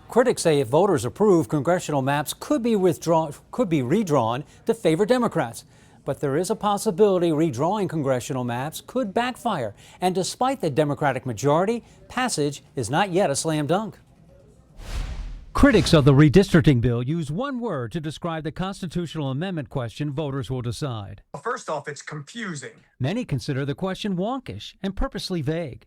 Critics say if voters approve, congressional maps could be redrawn to favor Democrats. But there is a possibility redrawing congressional maps could backfire. And despite the Democratic majority, passage is not yet a slam dunk. Critics of the redistricting bill use one word to describe the constitutional amendment question voters will decide. First off, it's confusing. Many consider the question wonkish and purposely vague.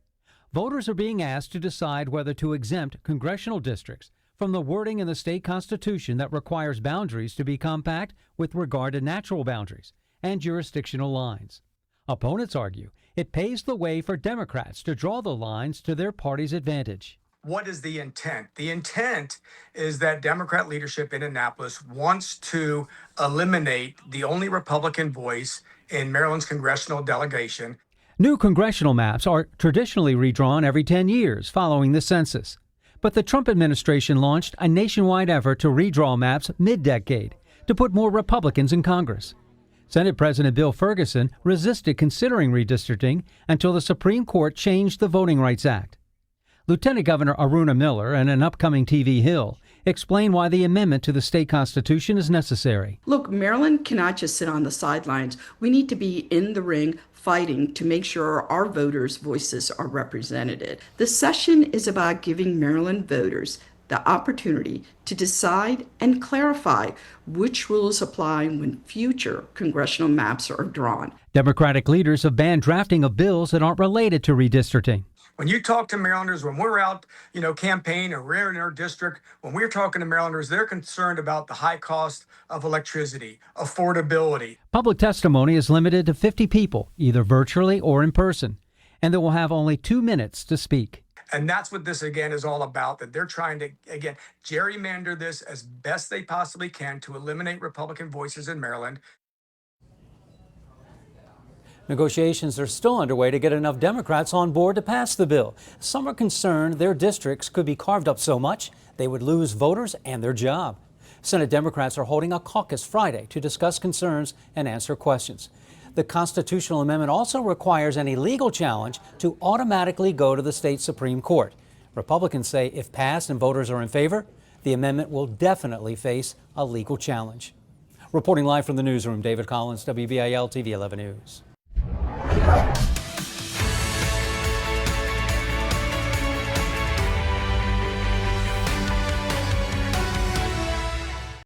Voters are being asked to decide whether to exempt congressional districts from the wording in the state constitution that requires boundaries to be compact with regard to natural boundaries and jurisdictional lines. Opponents argue it paves the way for Democrats to draw the lines to their party's advantage. What is the intent? The intent is that Democrat leadership in Annapolis wants to eliminate the only Republican voice in Maryland's congressional delegation. New congressional maps are traditionally redrawn every 10 years following the census. But the Trump administration launched a nationwide effort to redraw maps mid-decade to put more Republicans in Congress. Senate President Bill Ferguson resisted considering redistricting until the Supreme Court changed the Voting Rights Act. Lieutenant Governor Aruna Miller and an upcoming TV Hill explain why the amendment to the state constitution is necessary. Look, Maryland cannot just sit on the sidelines. We need to be in the ring fighting to make sure our voters' voices are represented. The session is about giving Maryland voters the opportunity to decide and clarify which rules apply when future congressional maps are drawn. Democratic leaders have banned drafting of bills that aren't related to redistricting. When you talk to Marylanders, when we're out, campaign or we're in our district, when we're talking to Marylanders, they're concerned about the high cost of electricity, affordability. Public testimony is limited to 50 people, either virtually or in person, and they will have only 2 minutes to speak. And that's what this, again, is all about, that they're trying to, again, gerrymander this as best they possibly can to eliminate Republican voices in Maryland. Negotiations are still underway to get enough Democrats on board to pass the bill. Some are concerned their districts could be carved up so much they would lose voters and their job. Senate Democrats are holding a caucus Friday to discuss concerns and answer questions. The constitutional amendment also requires any legal challenge to automatically go to the state Supreme Court. Republicans say if passed and voters are in favor, the amendment will definitely face a legal challenge. Reporting live from the newsroom, David Collins, WBAL-TV 11 News.